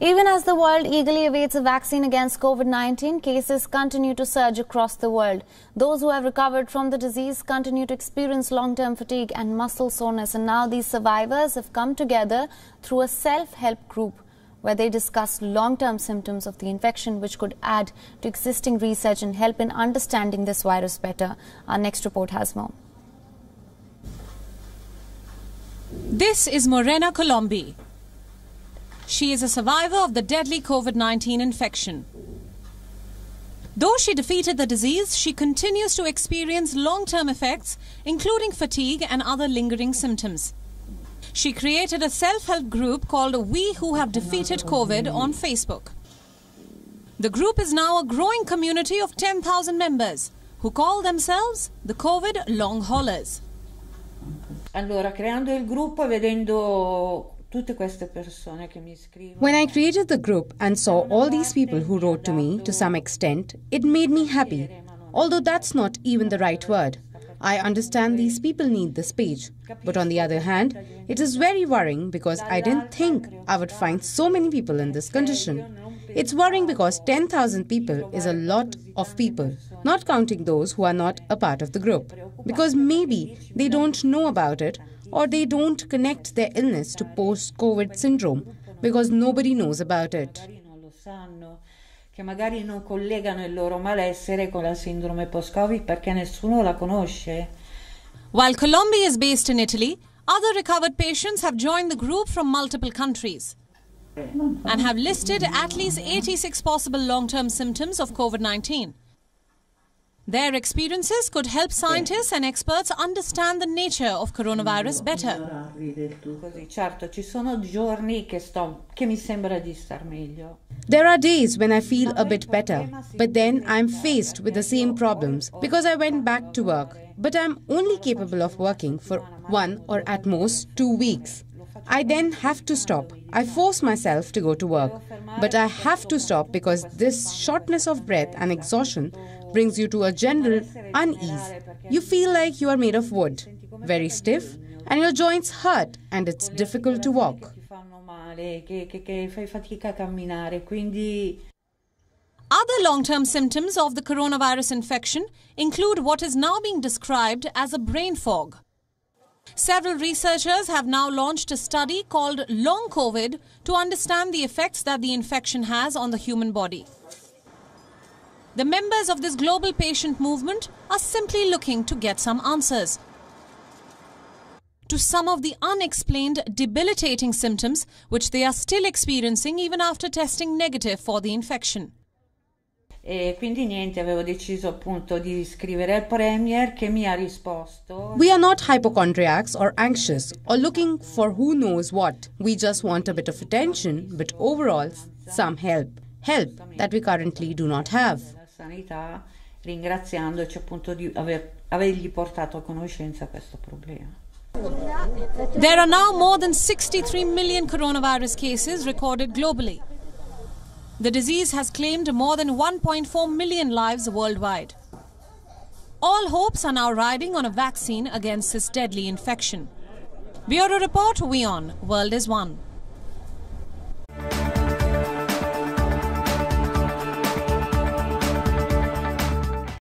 Even as the world eagerly awaits a vaccine against COVID-19, cases continue to surge across the world. Those who have recovered from the disease continue to experience long-term fatigue and muscle soreness. And now these survivors have come together through a self-help group where they discuss long-term symptoms of the infection, which could add to existing research and help in understanding this virus better. Our next report has more. This is Morena Colombi. She is a survivor of the deadly COVID-19 infection. Though she defeated the disease, she continues to experience long-term effects, including fatigue and other lingering symptoms. She created a self-help group called We Who Have Defeated COVID on Facebook. The group is now a growing community of 10,000 members who call themselves the COVID Long Haulers. Allora, creando il gruppo e vedendo When I created the group and saw all these people who wrote to me, to some extent, it made me happy. Although that's not even the right word. I understand these people need this page. But on the other hand, it is very worrying because I didn't think I would find so many people in this condition. It's worrying because 10,000 people is a lot of people, not counting those who are not a part of the group. Because maybe they don't know about it, or they don't connect their illness to post-COVID syndrome because nobody knows about it. Che magari non collegano il loro malessere con la sindrome post-Covid perché nessuno la conosce. While Colombi is based in Italy, other recovered patients have joined the group from multiple countries and have listed at least 86 possible long-term symptoms of COVID-19. Their experiences could help scientists and experts understand the nature of coronavirus better. Certo, ci sono giorni che mi sembra di star meglio. There are days when I feel a bit better, but then I'm faced with the same problems because I went back to work. But I'm only capable of working for 1 or at most 2 weeks. I then have to stop. I force myself to go to work, but I have to stop because this shortness of breath and exhaustion brings you to a general unease. You feel like you are made of wood, very stiff, and your joints hurt and it's difficult to walk. Other long-term symptoms of the coronavirus infection include what is now being described as a brain fog. Several researchers have now launched a study called Long COVID to understand the effects that the infection has on the human body. The members of this global patient movement are simply looking to get some answers to some of the unexplained debilitating symptoms which they are still experiencing even after testing negative for the infection. E quindi niente, avevo deciso appunto di scrivere al Premier che mi ha risposto. We are not hypochondriacs or anxious or looking for who knows what. We just want a bit of attention, but overall some help. Help that we currently do not have. Sanità, ringraziandoci appunto di avergli portato a conoscenza questo problema. There are now more than 63 million coronavirus cases recorded globally. The disease has claimed more than 1.4 million lives worldwide. All hopes are now riding on a vaccine against this deadly infection. Bureau Report, WION, World is One.